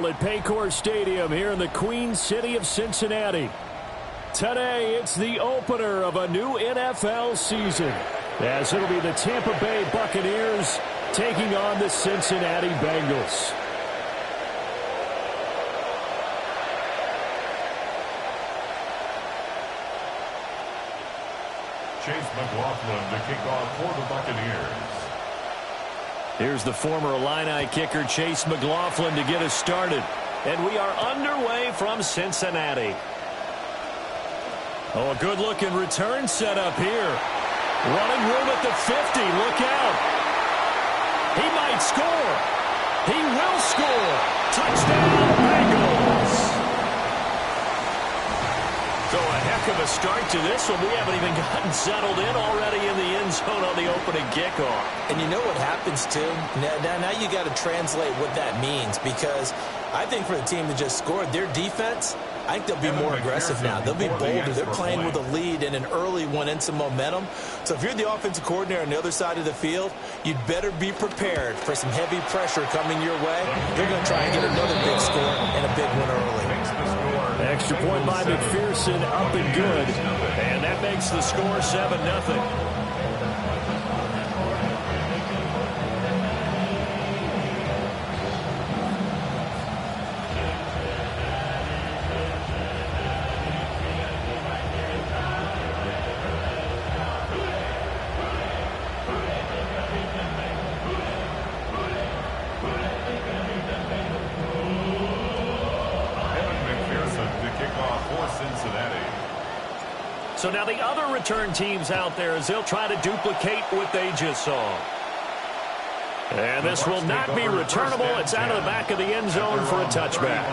at Paycor Stadium here in the Queen City of Cincinnati. Today, it's the opener of a new NFL season, as it'll be the Tampa Bay Buccaneers taking on the Cincinnati Bengals. Chase McLaughlin to kick off for the Buccaneers. Here's the former Illini kicker Chase McLaughlin to get us started. And we are underway from Cincinnati. Oh, a good-looking return set up here. Running room at the 50. Look out. He might score. He will score. Touchdown, Bengals. So a heck of a start to this one. We haven't even gotten settled in already in the end zone on the opening kickoff. And you know what happens, too? Now you got to translate what that means, because I think for the team that just scored, their defense, I think they'll be more aggressive now. They'll be bolder. They're playing with a lead and an early one and some momentum. So if you're the offensive coordinator on the other side of the field, you'd better be prepared for some heavy pressure coming your way. They're going to try and get another big score and a big one early. Extra point by McPherson, up and good. And that makes the score 7-0. So now the other return teams out there, as they'll try to duplicate what they just saw. And this will not be returnable. It's out of the back of the end zone for a touchback.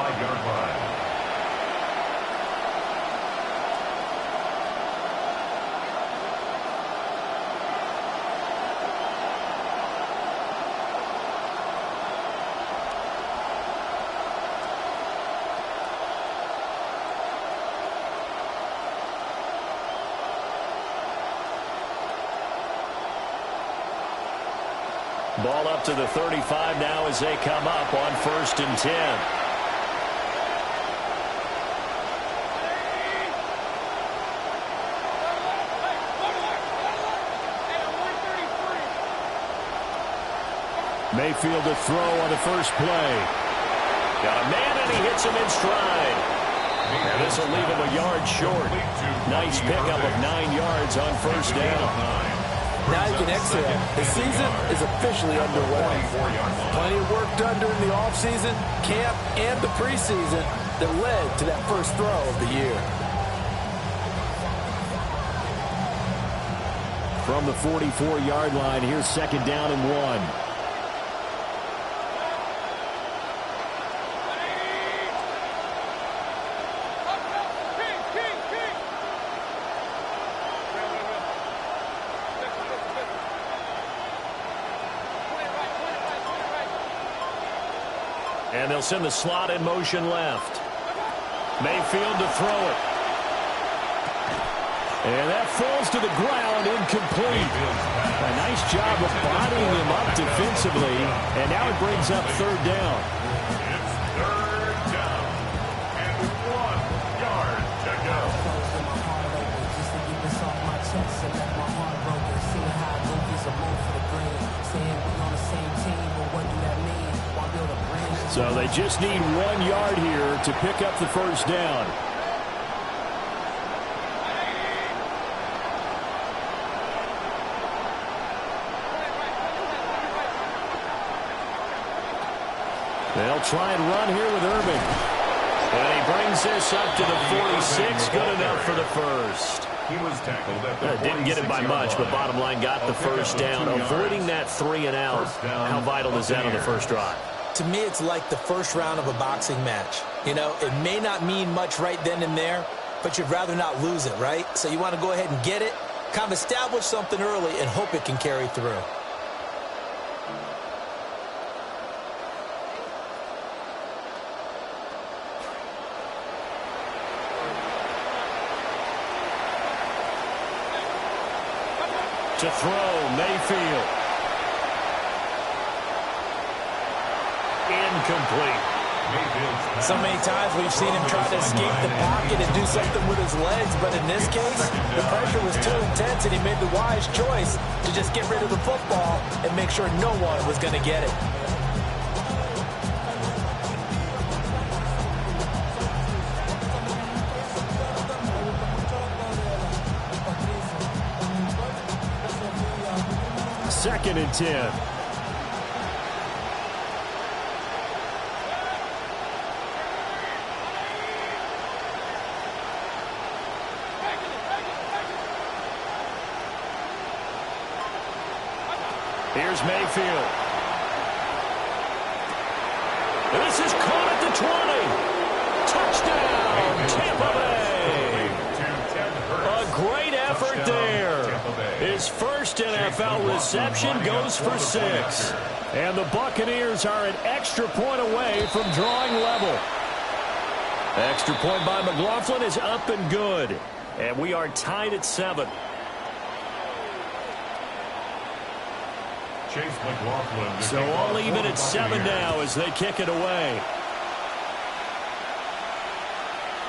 Ball up to the 35 now as they come up on 1st and 10. Mayfield to throw on the first play. Got a man and he hits him in stride. And this will leave him a yard short. Nice pickup of 9 yards on 1st down. Now you can exhale. The season is officially underway. Plenty of work done during the offseason, camp, and the preseason that led to that first throw of the year. From the 44-yard line, here's 2nd down and 1. And they'll send the slot in motion left. Mayfield to throw it. And that falls to the ground, incomplete. A nice job of bodying him up defensively. And now it brings up 3rd down. It's 3rd down. And 1 yard to go. So they just need 1 yard here to pick up the 1st down. They'll try and run here with Irving. And he brings this up to the 46. Good enough for the first. He was tackled at the Didn't get it by much, but bottom line got the 1st down. Avoiding that 3 and out. How vital is that on the first drive? To me, it's like the first round of a boxing match. You know, it may not mean much right then and there, but you'd rather not lose it, right? So you want to go ahead and get it, kind of establish something early, and hope it can carry through. To throw, Mayfield. Incomplete. Mayfield So many times we've seen him try to escape the pocket and do something with his legs, but in this case, the pressure was too intense, and he made the wise choice to just get rid of the football and make sure no one was going to get it. Second and 10. Here's Mayfield. This is caught at the 20. Touchdown, Tampa Bay. A great effort there. His first NFL reception goes for 6. And the Buccaneers are an extra point away from drawing level. Extra point by McLaughlin is up and good. And we are tied at 7. So all even at 7 now as they kick it away.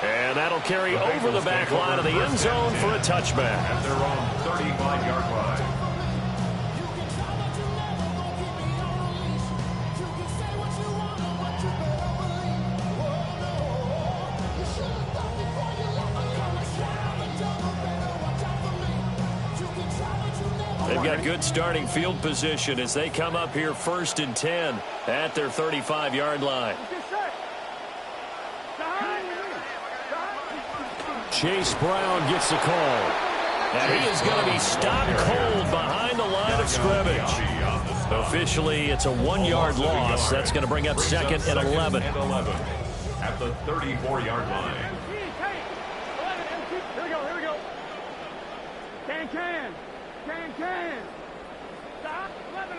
And that'll carry over the back line of the end zone for a touchback. At their own 35-yard line. They've got good starting field position as they come up here 1st and 10 at their 35-yard line. Chase Brown gets the call. And he is going to be stopped cold behind the line of scrimmage. Officially, it's a 1-yard loss. That's going to bring up 2nd and 11. At the 34-yard line. Here we go. Can. Stop. 11.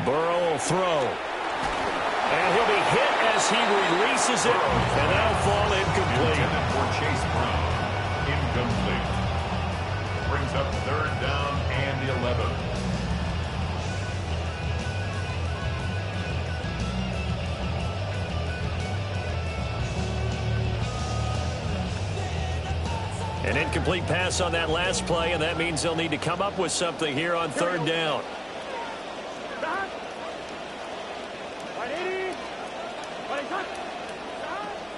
Burrow will throw. And he'll be hit as he releases it. And that'll fall incomplete. Intended for Chase Brown. Incomplete. Brings up 3rd down and 11. An incomplete pass on that last play, and that means they'll need to come up with something here on 3rd down.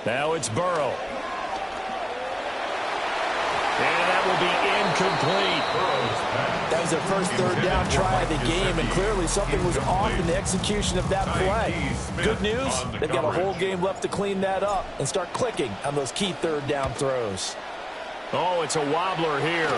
Now it's Burrow. And that will be incomplete. That was their first 3rd down try of the game, and clearly something was off in the execution of that play. Good news, they've got a whole game left to clean that up and start clicking on those key 3rd down throws. Oh, it's a wobbler here.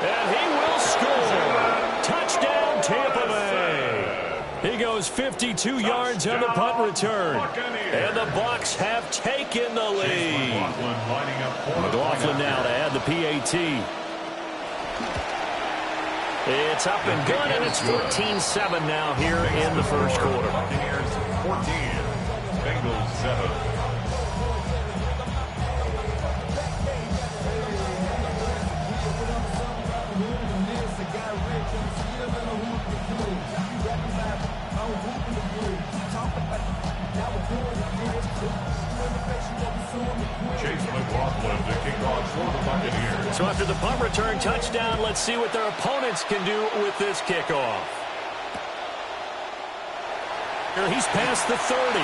And he will score. Touchdown, Tampa Bay. He goes 52 yards on the punt return. And the Bucs have taken the lead. McLaughlin now to add the PAT. It's up and good, and it's 14-7 now here in the first quarter. Buccaneers 14, Bengals 7. Chase McLaughlin to kick off for the Buccaneers. So after the punt return touchdown, let's see what their opponents can do with this kickoff. Here he's past the 30.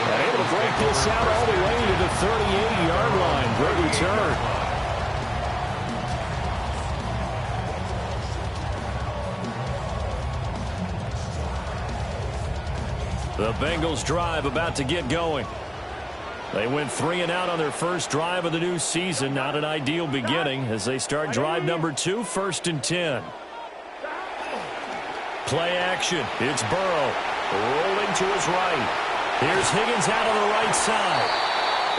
And able to break this out all the way to the 38-yard line. Great return. The Bengals drive about to get going. They went 3 and out on their first drive of the new season. Not an ideal beginning as they start drive number 2, 1st and 10. Play action. It's Burrow rolling to his right. Here's Higgins out on the right side.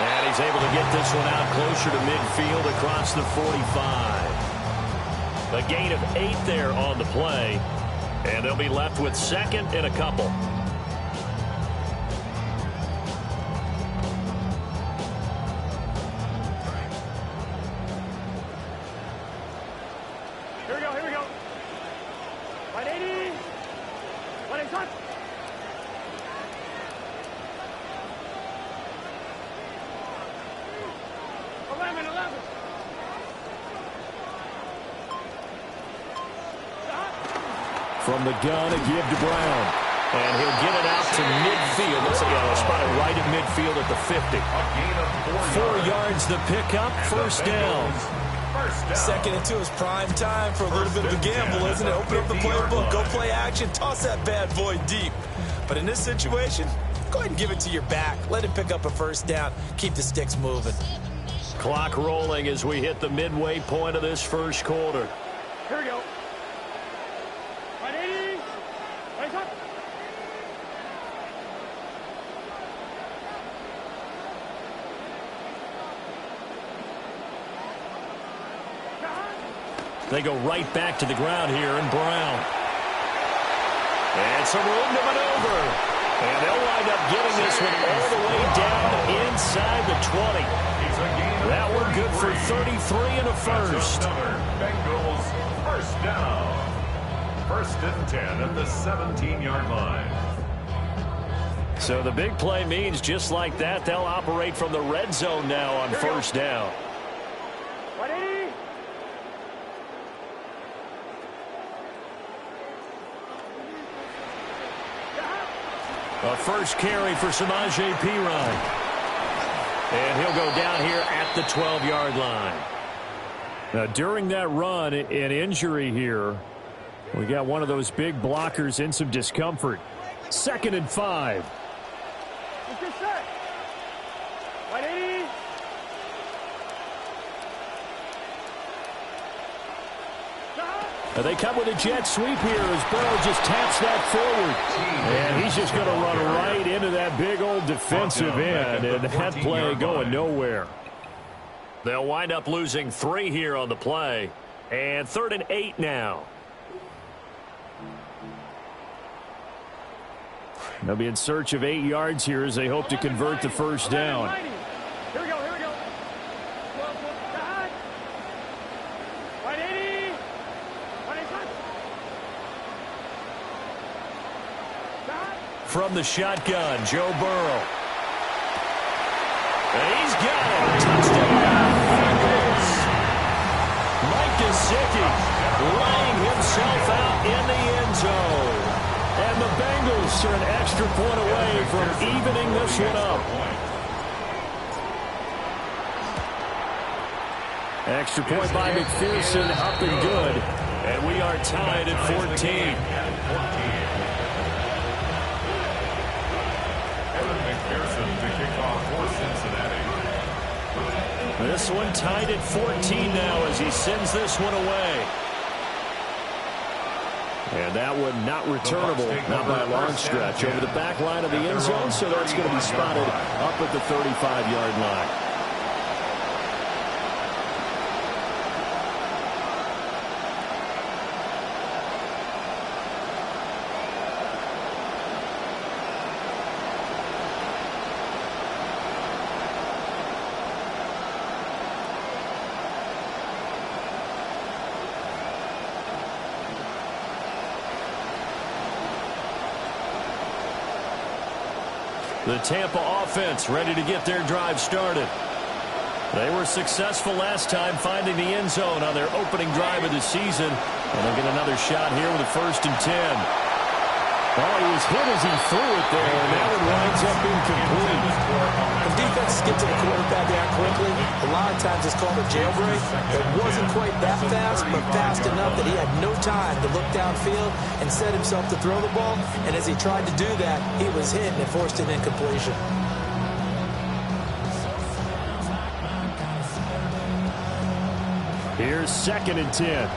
And he's able to get this one out closer to midfield across the 45. A gain of 8 there on the play. And they'll be left with 2nd and a couple. Here we go. 180. 180. 11. From the gun, a give to Brown. And he'll get it out to midfield. Looks like he'll spot it right at midfield at the 50. 4 yards the pickup, first down. Second and 2 is prime time for a little bit of a gamble, isn't it? Open up the playbook, go play action, toss that bad boy deep. But in this situation, go ahead and give it to your back. Let him pick up a first down. Keep the sticks moving. Clock rolling as we hit the midway point of this first quarter. Here we go. 180. 180. They go right back to the ground here, and Brown. And some room to maneuver. And they'll wind up getting this one all the way down inside the 20. That one good for 33 and a first. Bengals first down. 1st and 10 at the 17-yard line. So the big play means just like that, they'll operate from the red zone now on first down. 180. A first carry for Samaje Perine. And he'll go down here at the 12-yard line. Now, during that run, an injury here. We got one of those big blockers in some discomfort. 2nd and 5. Let's get set. 180. They come with a jet sweep here as Burrow just taps that forward. And he's just going to run right into that big old defensive end, and that play going nowhere. They'll wind up losing 3 here on the play. And 3rd and 8 now. They'll be in search of 8 yards here as they hope to convert the first down. Here we go. 180. 180. From the shotgun, Joe Burrow. And he's got it. Touchdown. Mike Gesicki laying himself out in the end zone. And the Bengals are an extra point away from evening this one up. Extra point by McPherson, up and good. And we are tied at 14. This one tied at 14 now as he sends this one away. And that one not returnable, not by a long stretch, over the back line of the end zone, so that's going to be spotted up at the 35-yard line. The Tampa offense ready to get their drive started. They were successful last time finding the end zone on their opening drive of the season. And they'll get another shot here with a 1st and 10. Oh, he was hit as he threw it there, and that one winds up incomplete. When defenses get to the quarterback that quickly, a lot of times it's called a jailbreak. It wasn't quite that fast, but fast enough that he had no time to look downfield and set himself to throw the ball. And as he tried to do that, he was hit and it forced an incompletion. Here's 2nd and 10.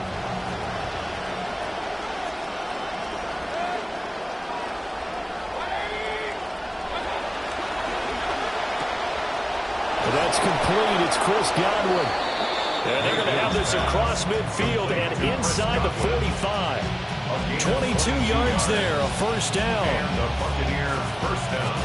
That's complete. It's Chris Godwin. And they're going to have this across midfield and inside the 45. 22 yards there, a first down. And the Buccaneers first down.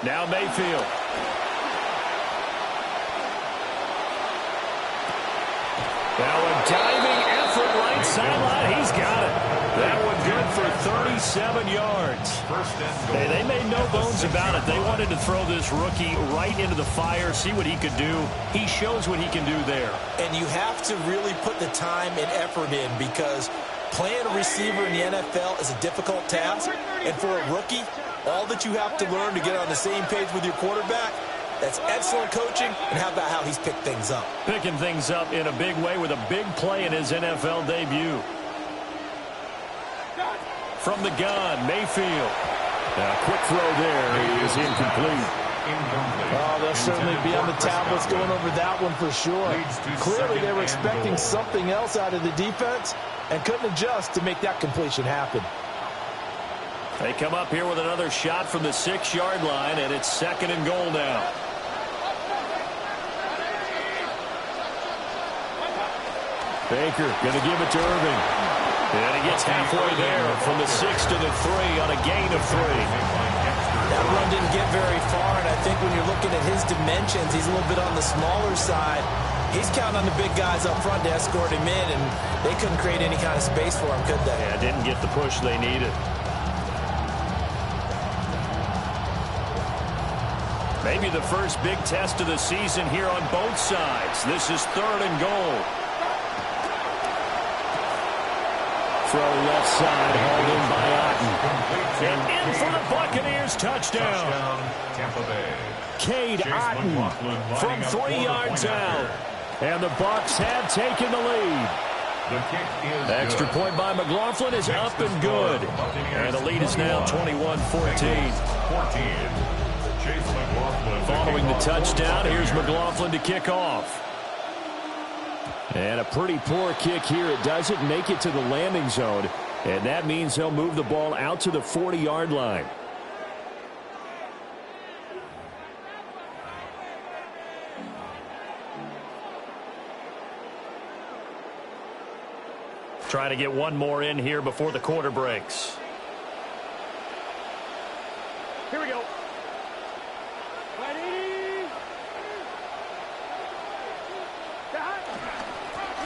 Now Mayfield. Now a diving effort right sideline. He's got it. That one good for 37 yards. Hey, they made no bones about it. They wanted to throw this rookie right into the fire, see what he could do. He shows what he can do there. And you have to really put the time and effort in because playing a receiver in the NFL is a difficult task. And for a rookie, all that you have to learn to get on the same page with your quarterback, that's excellent coaching. And how about how he's picked things up? Picking things up in a big way with a big play in his NFL debut. From the gun, Mayfield. A quick throw there is incomplete. Oh, they'll certainly be on the tablets going over that one for sure. Clearly they were expecting something else out of the defense and couldn't adjust to make that completion happen. They come up here with another shot from the 6-yard line, and it's 2nd and goal now. Baker going to give it to Irving. And he gets halfway there from the 6 to the 3 on a gain of 3. That run didn't get very far, and I think when you're looking at his dimensions, he's a little bit on the smaller side. He's counting on the big guys up front to escort him in, and they couldn't create any kind of space for him, could they? Yeah, didn't get the push they needed. Maybe the first big test of the season here on both sides. This is 3rd and goal. Throw left side, hauled in by Otten. And in for the Buccaneers touchdown. Tampa Bay. Cade Otten from 3 yards out. And the Bucs have taken the lead. The kick is Extra good. point by McLaughlin is up and good. And the lead is now 21-14. Following the touchdown, here's McLaughlin to kick off. And a pretty poor kick here. It doesn't make it to the landing zone. And that means he'll move the ball out to the 40-yard line. Trying to get one more in here before the quarter breaks. Here we go.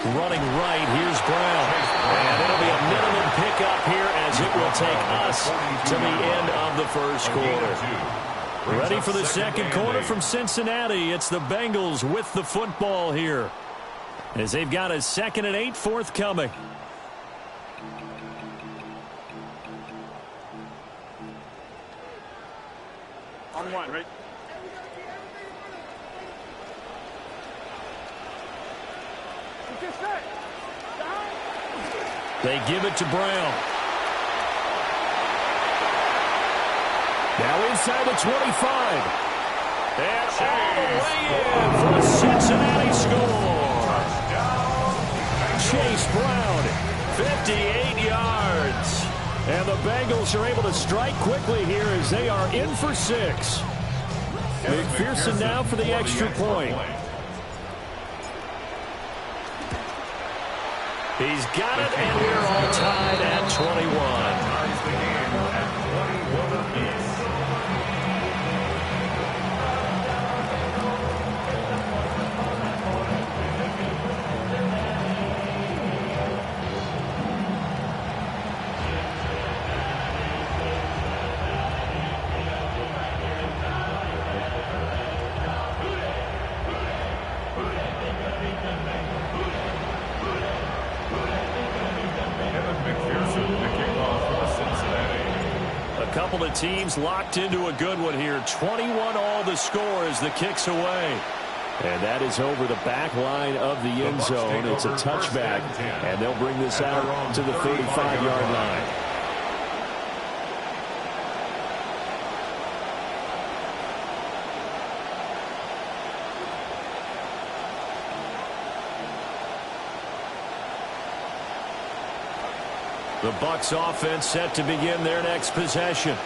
Running right, here's Brown. And it'll be a minimum pickup here as it will take us to the end of the first quarter. Ready for the second quarter from Cincinnati. It's the Bengals with the football here, as they've got a 2nd and 8 forthcoming. On 1, right? They give it to Brown. Now inside the 25. And all the way in for a Cincinnati score. Chase Brown, 58 yards. And the Bengals are able to strike quickly here as they are in for 6. McPherson now for the extra point. He's got it, and we're all tied at 21. Couple of teams locked into a good one here. 21 all the score as the kick's away. And that is over the back line of the end zone. It's a touchback, and they'll bring this out to the 35-yard line. The Bucs offense set to begin their next possession.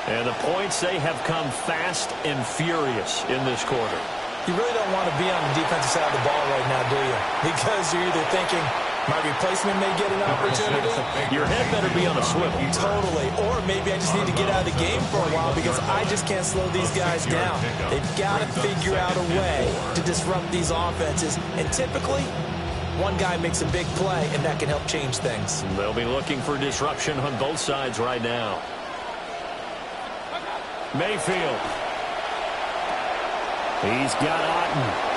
And the points, they have come fast and furious in this quarter. You really don't want to be on the defensive side of the ball right now, do you? Because you're either thinking, My replacement may get an opportunity. Your head better be on a swivel. Totally. Or maybe I just need to get out of the game for a while because I just can't slow these guys down. They've got to figure out a way to disrupt these offenses. And typically, one guy makes a big play, and that can help change things. They'll be looking for disruption on both sides right now. Mayfield. He's got Otten.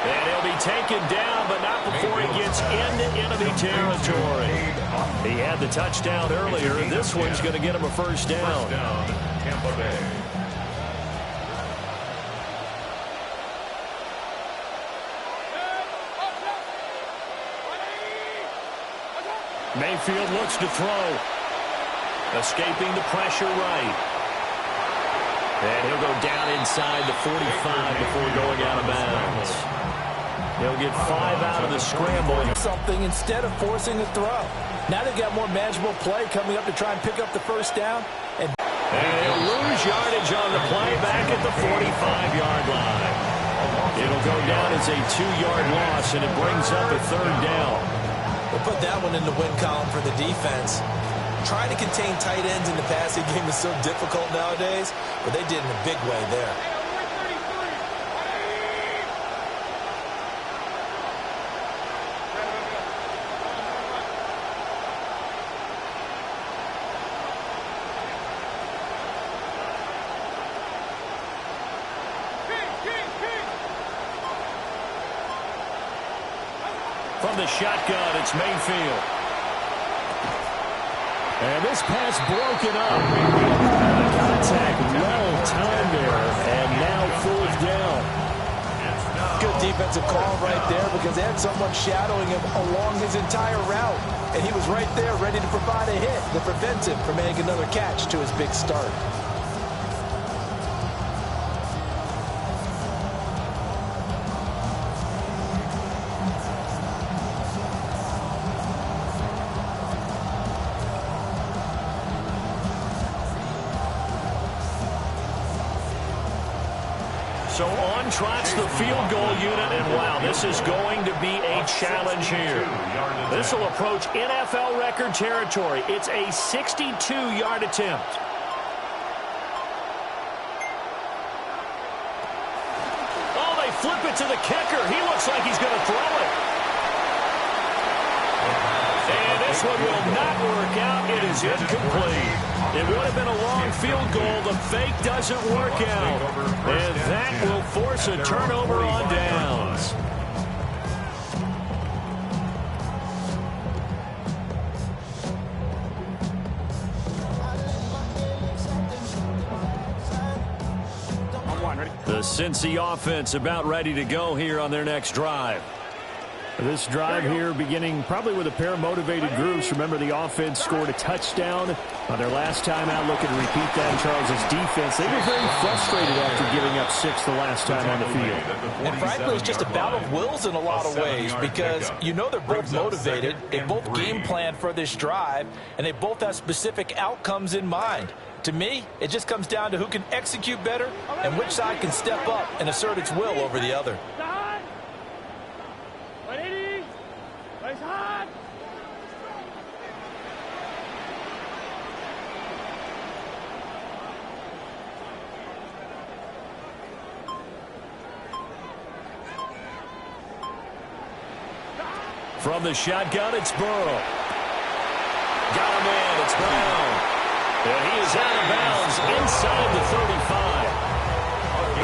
And he'll be taken down, but not before he gets into enemy territory. He had the touchdown earlier. This one's going to get him a first down. First down, Tampa Bay. Mayfield looks to throw. Escaping the pressure right. And he'll go down inside the 45 before going out of bounds. He'll get 5 out of the scramble. Something instead of forcing a throw. Now they've got more manageable play coming up to try and pick up the first down. And he'll lose yardage on the play back at the 45-yard line. It'll go down as a 2-yard loss, and it brings up a third down. We'll put that one in the win column for the defense. Trying to contain tight ends in the passing game is so difficult nowadays, but they did in a big way there. From the shotgun, it's Mayfield. And this pass broken up. Contact well timed there, and now 4th down. Good defensive call right there because they had someone shadowing him along his entire route. And he was right there ready to provide a hit that prevents him from making another catch to his big start. So on trots the field goal unit, and wow, this is going to be a challenge here. This will approach NFL record territory. It's a 62-yard attempt. Oh, they flip it to the kicker. He looks like he's going to throw it. And this one will not work out. It is incomplete. It would have been a long field goal. The fake doesn't work out. And that will force a turnover on downs. The Cincy offense about ready to go here on their next drive. This drive here beginning probably with a pair of motivated groups. Remember, the offense scored a touchdown on their last time out. Looking to repeat that in Charles's defense. They were very frustrated after giving up 6 the last time on the field. And frankly, it's just a battle of wills in a lot of ways because you know they're both motivated. They both game plan for this drive, and they both have specific outcomes in mind. To me, it just comes down to who can execute better and which side can step up and assert its will over the other. From the shotgun, it's Burrow. Got him in. It's Brown. And he is out of bounds inside the 35.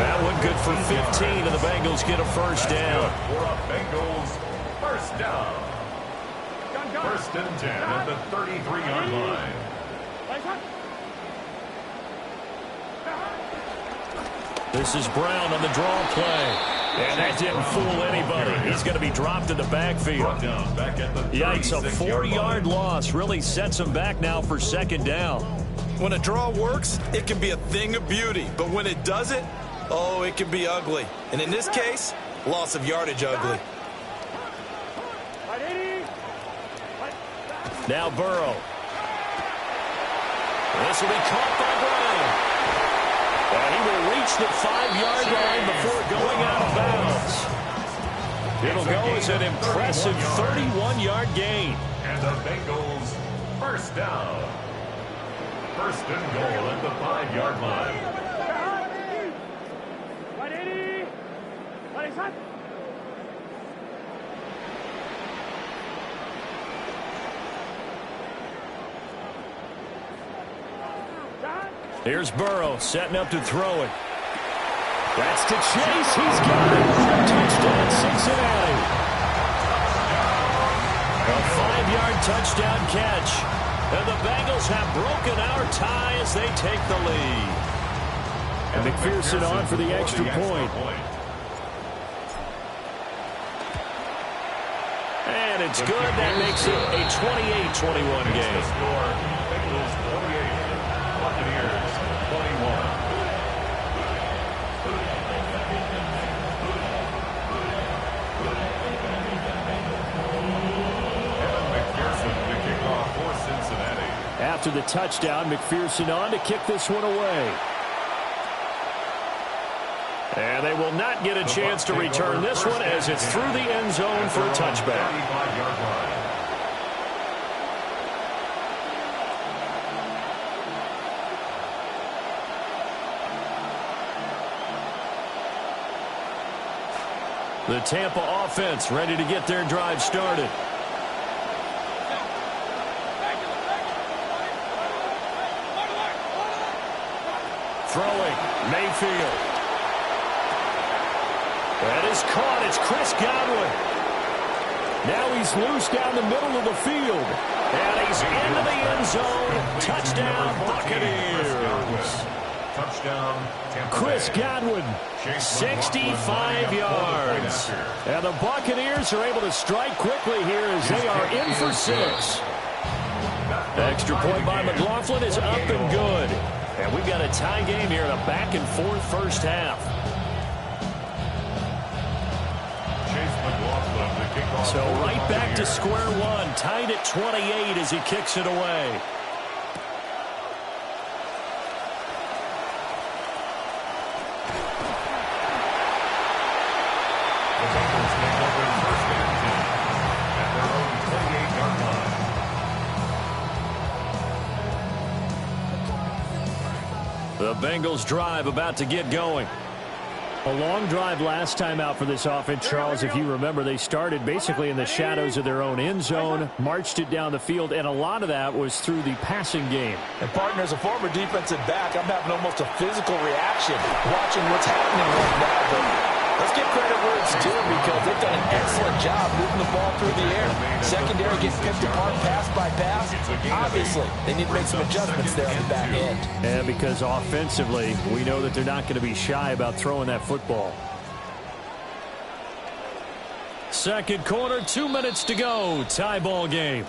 That one good for 15, and the Bengals get a first down. For a Bengals first down. First and 10 at the 33-yard line. This is Brown on the draw play. And that didn't fool anybody. He's going to be dropped in the backfield. Yikes, a 4-yard loss really sets him back now for second down. When a draw works, it can be a thing of beauty. But when it doesn't, oh, it can be ugly. And in this case, loss of yardage ugly. Now Burrow. This will be caught by Brown. And he will reach the 5-yard line before going out of bounds. It'll go as an impressive 31-yard gain. And the Bengals first down. First and goal at the 5-yard line. Here's Burrow setting up to throw it. That's to Chase. He's got it. Touchdown, Cincinnati. A 5-yard touchdown catch. And the Bengals have broken our tie as they take the lead. And McPherson on for the extra point. And it's good. That makes it a 28-21 game. Bengals 28, Buccaneers 21. After the touchdown, McPherson on to kick this one away. And they will not get a chance to return this one as it's through the end zone for a touchback. The Tampa offense ready to get their drive started. Throwing, Mayfield. That is caught. It's Chris Godwin. Now he's loose down the middle of the field. And he's into the end zone. Touchdown, Buccaneers. Touchdown, Tampa Chris Bay. Godwin, 65 yards. And the Buccaneers are able to strike quickly here as they are in for 6. Extra point by McLaughlin is up and good. And we've got a tie game here in a back-and-forth first half. So right back to square one, tied at 28 as he kicks it away. The Bengals make up their first and 10 at their own 28-yard line. The Bengals drive about to get going. A long drive last time out for this offense, Charles. If you remember, they started basically in the shadows of their own end zone, marched it down the field, and a lot of that was through the passing game. And, partner, as a former defensive back, I'm having almost a physical reaction watching what's happening right now. But let's give credit where it's due because they've done an excellent job moving the ball through the air. Secondary gets picked apart pass by pass. Obviously, they need to make some adjustments there on the back end. And because offensively, we know that they're not going to be shy about throwing that football. Second quarter, 2 minutes to go. Tie ball game.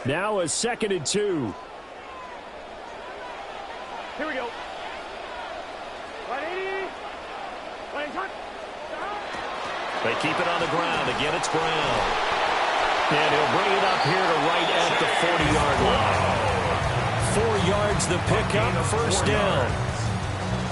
Now a 2nd and 2. Here we go. 180. They keep it on the ground. Again, it's Brown. And he'll bring it up here to right at the 40-yard line. 4 yards the pickup, first down.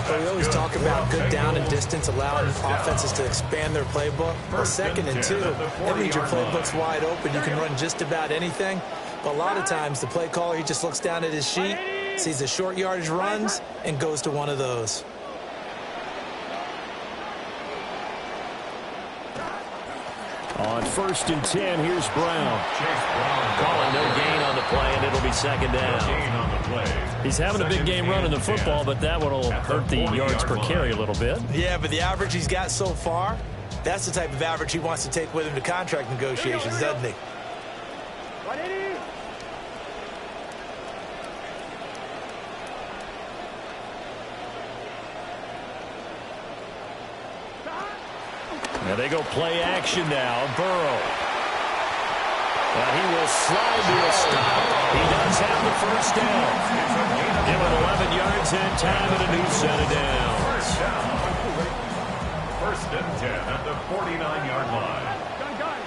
Well, we always talk about good down and distance, allowing offenses to expand their playbook. Well, 2nd and 2, that means your playbook's wide open. You can run just about anything. But a lot of times, the play caller, he just looks down at his sheet, sees the short yardage runs, and goes to one of those. On 1st and 10, here's Brown. Calling no gain on the play, and it'll be 2nd down. He's having a big game running the football, but that one will hurt the yards per carry a little bit. Yeah, but the average he's got so far, that's the type of average he wants to take with him to contract negotiations, doesn't he? 180. Now they go play action now. Burrow. Now he will slide to a stop. He does have the first down. Give it 11 yards and time and a new set of downs. First and 10 at the 49-yard line. Gun.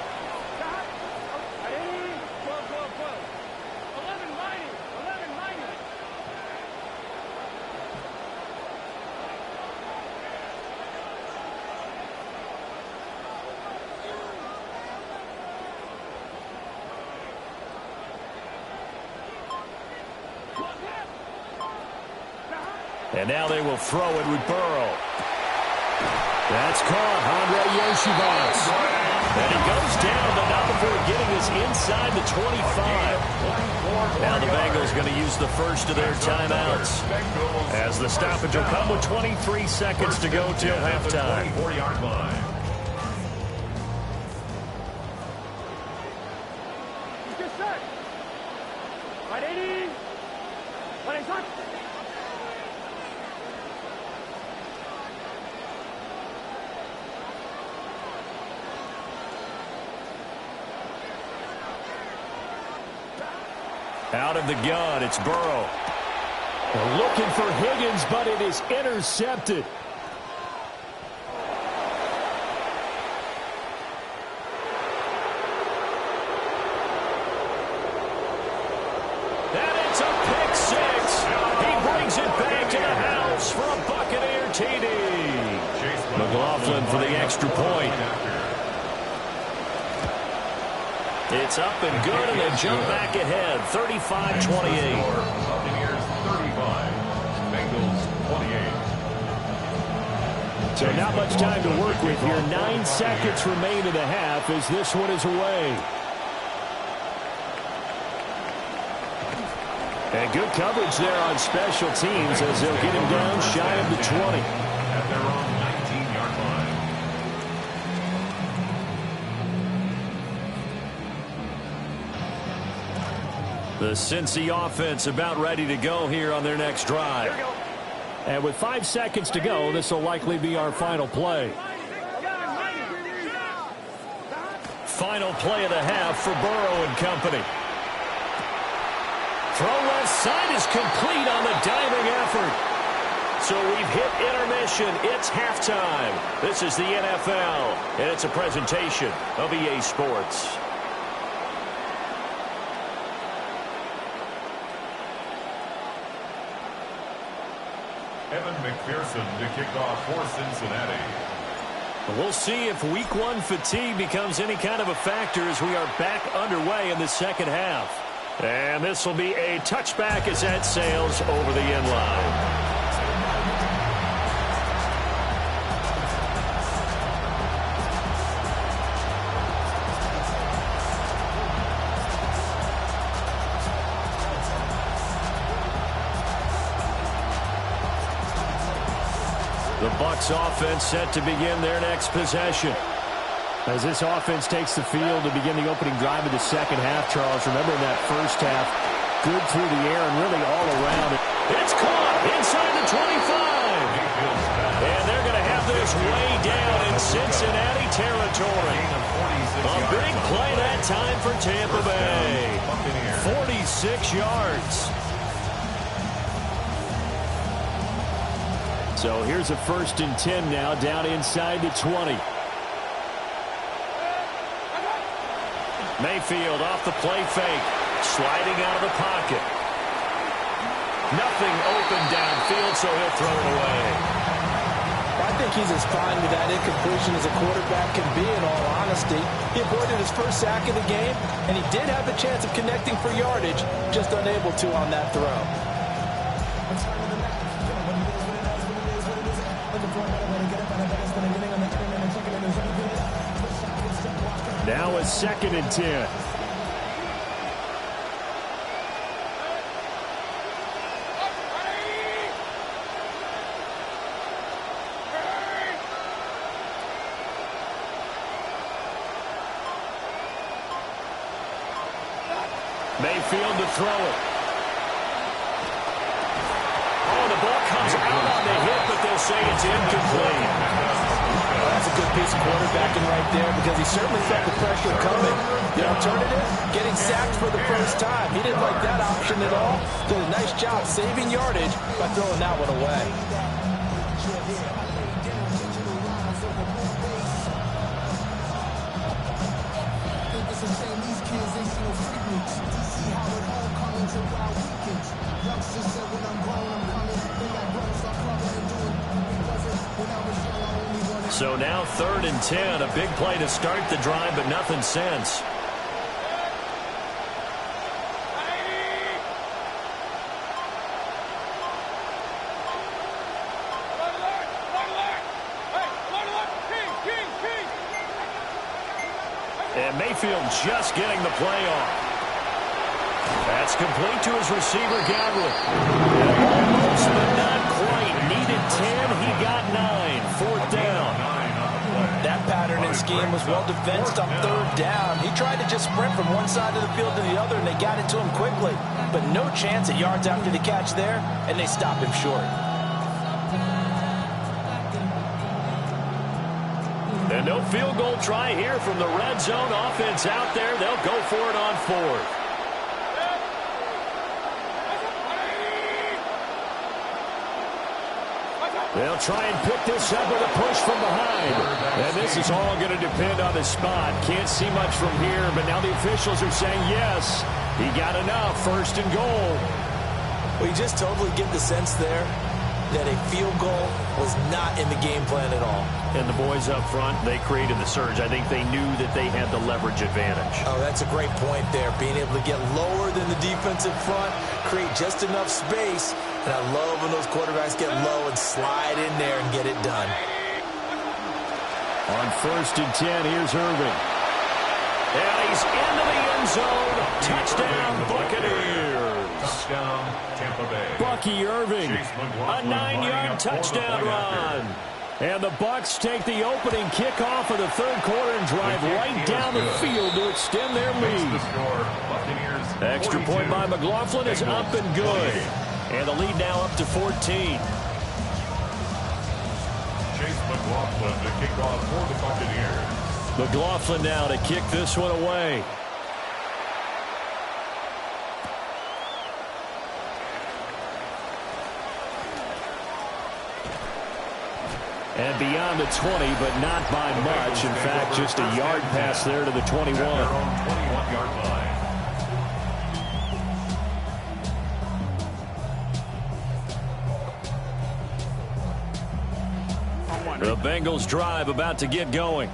180. 12. 11 And now they will throw it with Burrow. That's caught. Andre Yoshibas. And he goes down, but not before getting us inside the 25. Now the Bengals going to use the first of their timeouts, as the stoppage will come with 23 seconds to go till halftime. 40-yard line. Get set. 180. 180. Out of the gun, it's Burrow. They're looking for Higgins, but it is intercepted. And it's a pick six. He brings it back to the house for a Buccaneer TD. McLaughlin for the extra point. It's up and good, and they jump back ahead, 35-28. Buccaneers 35, Bengals 28. So not much time to work with here. 9 seconds remain in the half as this one is away. And good coverage there on special teams as they'll get him down shy of the 20. At their own 19-yard line. The Cincy offense about ready to go here on their next drive. And with 5 seconds to go, this will likely be our final play. Final play of the half for Burrow and company. Throw left side is complete on the diving effort. So we've hit intermission. It's halftime. This is the NFL, and it's a presentation of EA Sports. Evan McPherson to kick off for Cincinnati. We'll see if week one fatigue becomes any kind of a factor as we are back underway in the second half. And this will be a touchback as that sails over the end line. The Bucs offense set to begin their next possession. As this offense takes the field to begin the opening drive of the second half, Charles, remember in that first half, good through the air and really all around it. It's caught inside the 25. And they're going to have this way down in Cincinnati territory. A big play that time for Tampa Bay. 46 yards. So here's a 1st and 10 now, down inside the 20. Mayfield off the play fake, sliding out of the pocket. Nothing open downfield, so he'll throw it away. I think he's as fine with that incompletion as a quarterback can be, in all honesty. He avoided his first sack of the game, and he did have the chance of connecting for yardage, just unable to on that throw. Now a 2nd and 10. Mayfield to throw it. Oh, the ball comes out on the hit, but they'll say it's incomplete. That's a good piece of quarterbacking right there because he certainly felt the pressure coming. The alternative, getting sacked for the first time. He didn't like that option at all. Did a nice job saving yardage by throwing that one away. So now 3rd and 10, a big play to start the drive, but nothing since. Mayfield just getting the play off. That's complete to his receiver, Godwin. Almost, but not quite. Needed 10. He got 9. Fourth down. That pattern and scheme was well defensed on third down. He tried to just sprint from one side of the field to the other, and they got it to him quickly. But no chance at yards after the catch there, and they stopped him short. And no field goal try here from the red zone. Offense out there. They'll go for it on fourth. They'll try and pick this up with a push from behind. And this is all going to depend on the spot. Can't see much from here, but now the officials are saying yes. He got enough. First and goal. Well, you just totally get the sense there that a field goal was not in the game plan at all. And the boys up front, they created the surge. I think they knew that they had the leverage advantage. Oh, that's a great point there. Being able to get lower than the defensive front, create just enough space. And I love when those quarterbacks get low and slide in there and get it done. On first and 10, here's Irving. And he's into the end zone. Touchdown, Buccaneers. Touchdown, Tampa Bay. Bucky Irving, a 9-yard touchdown run. And the Bucs take the opening kickoff of the third quarter and drive right down the field to extend their lead. Extra point by McLaughlin is up and good. And the lead now up to 14. Chase McLaughlin to kick off for the Buccaneers. McLaughlin now to kick this one away. And beyond the 20, but not by much. In fact, just a yard pass there to the 21. At their own 21-yard line. The Bengals drive about to get going.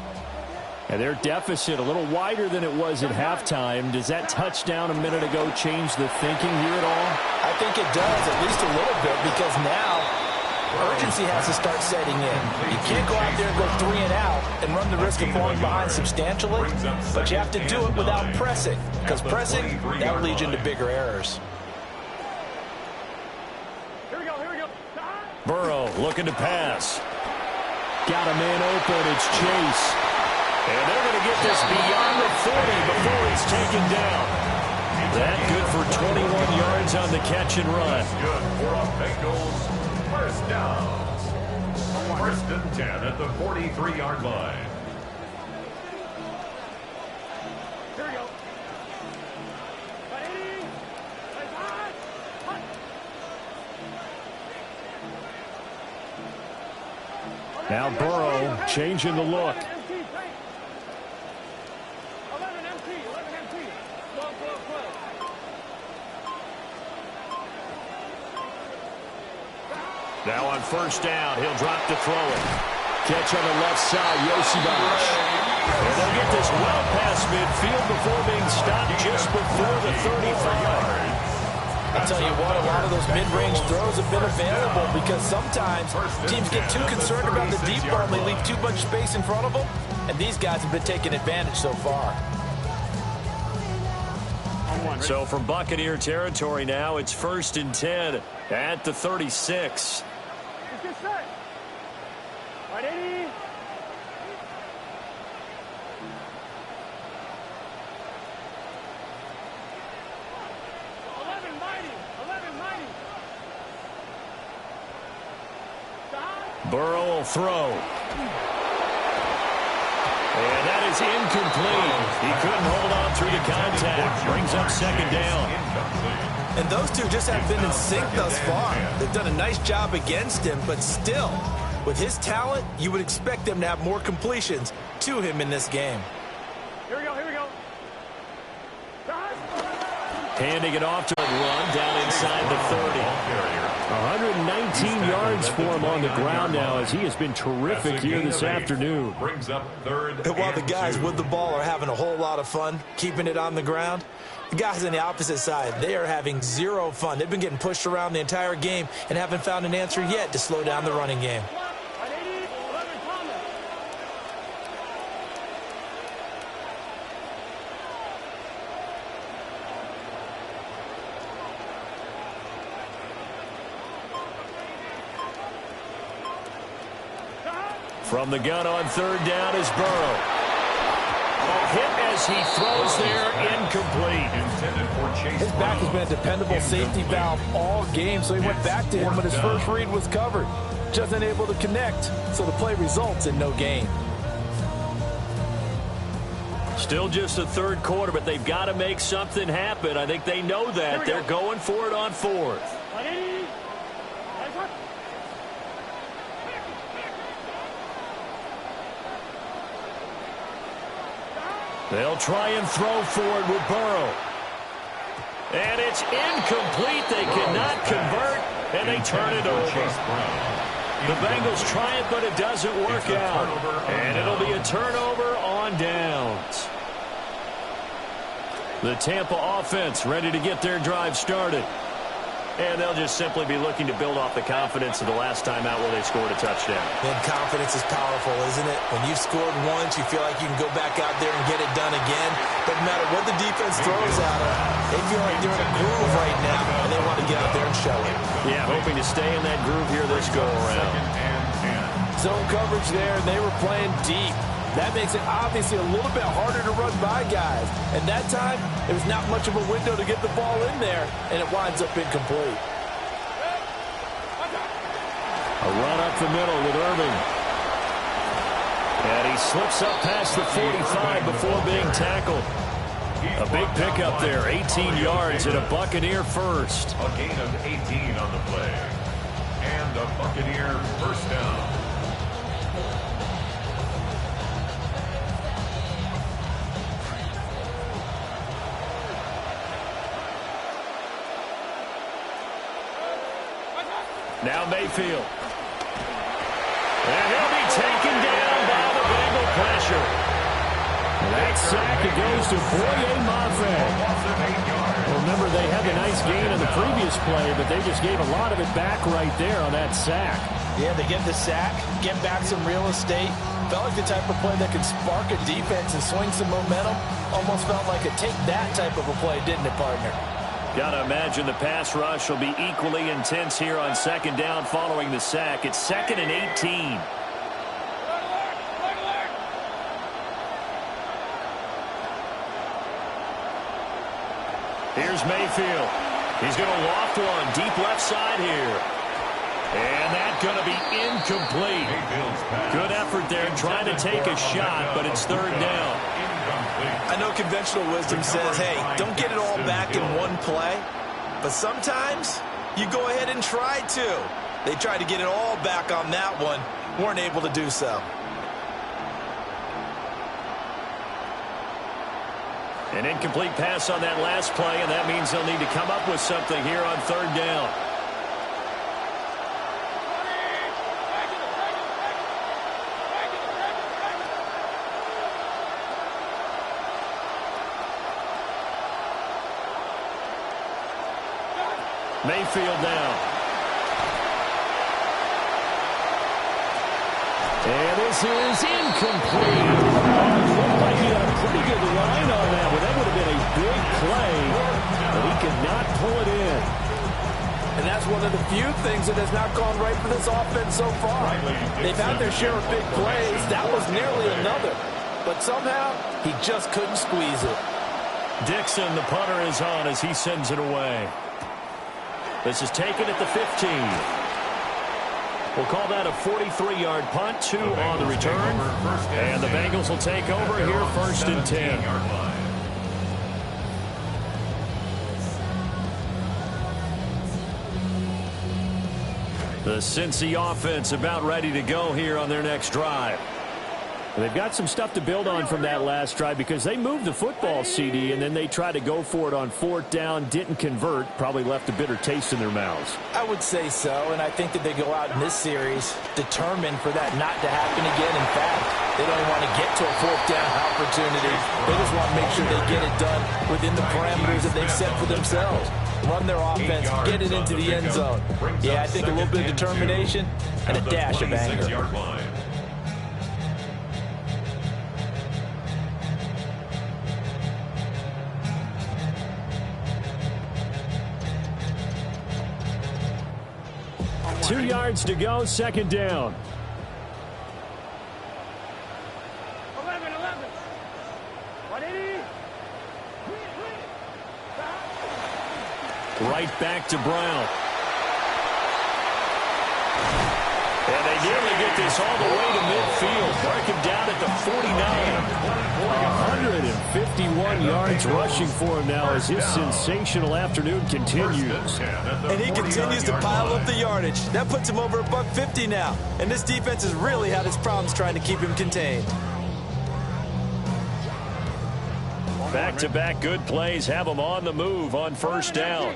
And their deficit a little wider than it was at halftime. Does that touchdown a minute ago change the thinking here at all? I think it does, at least a little bit, because now urgency has to start setting in. You can't go out there and go 3 and out and run the risk of falling behind substantially, but you have to do it without pressing, because pressing, that leads you into bigger errors. Here we go. Burrow looking to pass. Got a man open. It's Chase. And they're going to get this beyond the 40 before he's taken down. That good for 21 yards on the catch and run. Good for a Bengals first down. First and 10 at the 43-yard line. Here we go. Now Burrow changing the look. 11 MT. Now on first down, he'll drop to throw it. Catch on the left side, Yosibach. And they'll get this well past midfield before being stopped just before the 35. I'll tell you what, a lot of those mid-range throws have been available because sometimes teams get too concerned about the deep ball and they leave too much space in front of them, and these guys have been taking advantage so far. So from Buccaneer territory now, it's first and 10 at the 36. Let's get set. Right, 80. Burrow will throw. And that is incomplete. He couldn't hold on through the contact. Brings up second down. And those two just have been in sync thus far. They've done a nice job against him, but still, with his talent, you would expect them to have more completions to him in this game. Here we go. Handing it off to a run down inside the 30. 119 yards for him on the ground now as he has been terrific here this afternoon. Brings up third. And while the guys with the ball are having a whole lot of fun keeping it on the ground, the guys on the opposite side, they are having zero fun. They've been getting pushed around the entire game and haven't found an answer yet to slow down the running game. From the gun on third down is Burrow. Hit as he throws there, incomplete. His back has been a dependable safety valve all game, so he went back to him when his first read was covered. Just unable to connect, so the play results in no gain. Still just the third quarter, but they've got to make something happen. I think they know that. They're going for it on fourth. They'll try and throw for it with Burrow. And it's incomplete. They cannot convert, and they turn it over. The Bengals try it, but it doesn't work out. And it'll be a turnover on downs. The Tampa offense ready to get their drive started. And they'll just simply be looking to build off the confidence of the last time out where they scored a touchdown. And confidence is powerful, isn't it? When you've scored once, you feel like you can go back out there and get it done again. Doesn't matter what the defense throws at them. They feel like they're in a groove right now, and they want to get out there and show it. Yeah, hoping to stay in that groove here this go-around. Zone coverage there, and they were playing deep. That makes it obviously a little bit harder to run by guys. And that time, there was not much of a window to get the ball in there, and it winds up incomplete. A run up the middle with Irving. And he slips up past the 45 before being tackled. A big pickup there, 18 yards and a Buccaneer first. A gain of 18 on the play. And a Buccaneer first down. Now Mayfield. And he'll be taken down by the Bengal pressure. That sack, it goes to Boye Mafe. Well, remember, they had the nice gain on the previous play, but they just gave a lot of it back right there on that sack. Yeah, they get the sack, get back some real estate. Felt like the type of play that could spark a defense and swing some momentum. Almost felt like a take that type of a play, didn't it, partner? Got to imagine the pass rush will be equally intense here on second down following the sack. It's 2nd and 18. Here's Mayfield. He's going to loft one deep left side here. And that's going to be incomplete. Good effort there trying to take a shot, but it's third down. I know conventional wisdom says, hey, don't get it all back in one play. But sometimes you go ahead and try to. They tried to get it all back on that one. Weren't able to do so. An incomplete pass on that last play, and that means they'll need to come up with something here on third down. Mayfield now. And this is incomplete. It looked like he had a pretty good line on that one. That would have been a big play, but he could not pull it in. And that's one of the few things that has not gone right for this offense so far. They've had their share of big plays. That was nearly another. But somehow, he just couldn't squeeze it. Dixon, the punter, is on as he sends it away. This is taken at the 15. We'll call that a 43-yard punt, 2 on the return. And the Bengals will take over here 1st and 10. The Cincy offense about ready to go here on their next drive. They've got some stuff to build on from that last drive because they moved the football, CD, and then they tried to go for it on 4th down, didn't convert, probably left a bitter taste in their mouths. I would say so, and I think that they go out in this series determined for that not to happen again. In fact, they don't want to get to a 4th down opportunity. They just want to make sure they get it done within the parameters that they've set for themselves. Run their offense, get it into the end zone. Yeah, I think a little bit of determination and a dash of anger. Two yards to go, 2nd down. Right back to Brown. And they nearly get this all the way to midfield. Mark him down at the 49. 151 yards rushing for him now as his sensational afternoon continues. And he continues to pile up the yardage. That puts him over $150 now. And this defense has really had its problems trying to keep him contained. Back-to-back good plays have him on the move on first down.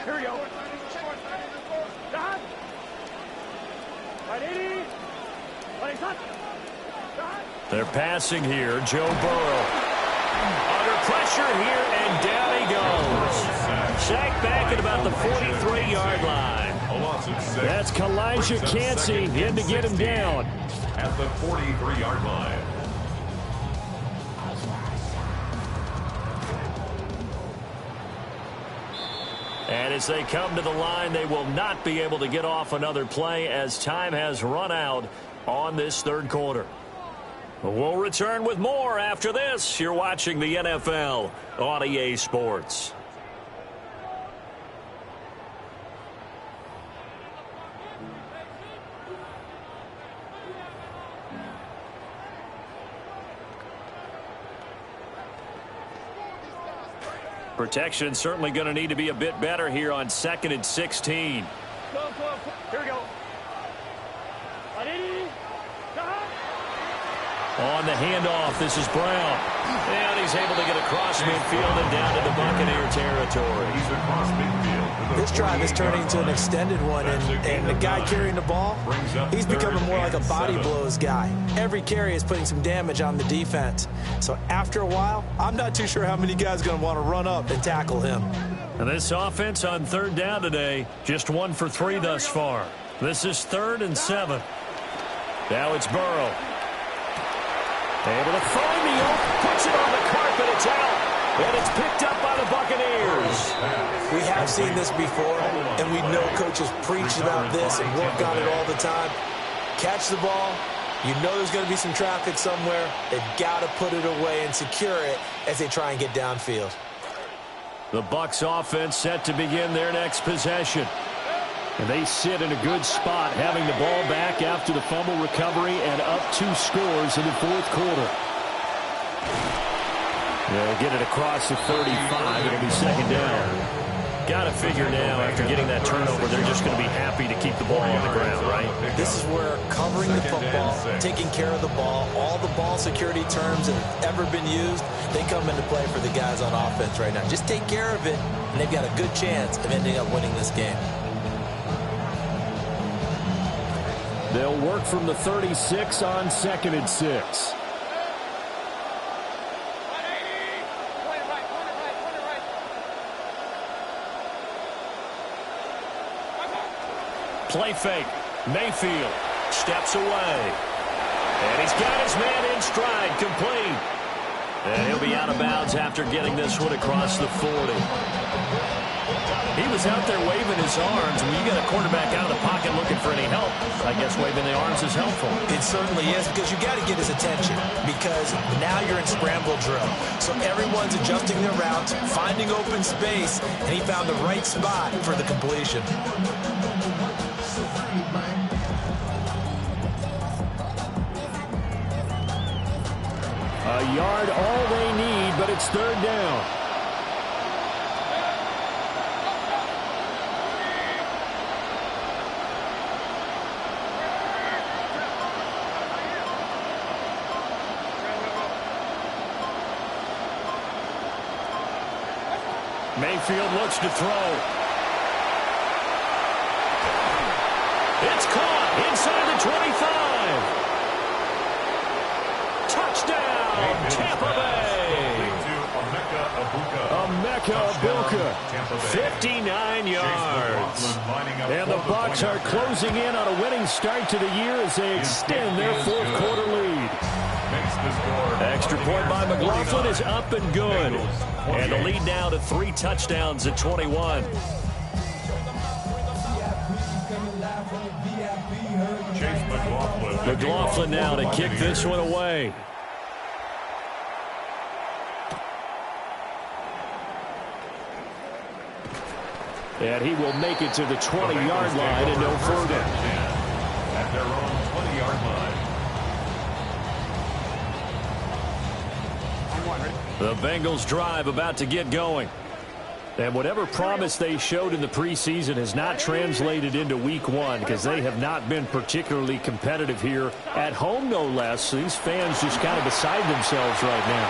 Here we go. They're passing here. Joe Burrow. Under pressure here, and down he goes. Sacked back at about the 43-yard line. That's Kalijah Cansey in to get him down. At the 43-yard line. And as they come to the line, they will not be able to get off another play as time has run out on this third quarter. We'll return with more after this. You're watching the NFL on EA Sports. Protection certainly going to need to be a bit better here on 2nd and 16. Here we go. On the handoff, this is Brown. And he's able to get across midfield and down into Buccaneer territory. He's across midfield. This drive is turning into an extended one, and the guy carrying the ball, he's becoming more like a body blows guy. Every carry is putting some damage on the defense. So after a while, I'm not too sure how many guys are going to want to run up and tackle him. And this offense on third down today, just 1 for 3 thus far. This is 3rd and 7. Now it's Burrow. Able to find the open, puts it on the carpet, it's out. And it's picked up by the Buccaneers. We have seen this before, and we know coaches preach about this and work on it all the time. Catch the ball. You know there's going to be some traffic somewhere. They've got to put it away and secure it as they try and get downfield. The Bucs offense set to begin their next possession. And they sit in a good spot, having the ball back after the fumble recovery and up 2 scores in the fourth quarter. They'll get it across the 35. It'll be 2nd down. Got to figure now, after getting that turnover, they're just going to be happy to keep the ball on the ground, right? This is where covering the football, taking care of the ball, all the ball security terms that have ever been used, they come into play for the guys on offense right now. Just take care of it, and they've got a good chance of ending up winning this game. They'll work from the 36 on 2nd and 6. Play fake. Mayfield steps away. And he's got his man in stride, complete. And he'll be out of bounds after getting this one across the 40. He was out there waving his arms. When you get a quarterback out of the pocket looking for any help, I guess waving the arms is helpful. It certainly is, because you got to get his attention, because now you're in scramble drill. So everyone's adjusting their routes, finding open space, and he found the right spot for the completion. A yard all they need, but it's 3rd down. Mayfield looks to throw. It's caught inside the 25. Touchdown, Tampa Bay. Emeka Egbuka, 59 yards. And the Bucs are closing in on a winning start to the year as they extend their fourth quarter lead. Extra point by McLaughlin is up and good. And the lead now to 3 touchdowns at 21. McLaughlin now to kick this one away. And he will make it to the 20-yard line and no further. At their own 20-yard line. The Bengals drive about to get going. And whatever promise they showed in the preseason has not translated into week one because they have not been particularly competitive here at home, no less. These fans just kind of beside themselves right now.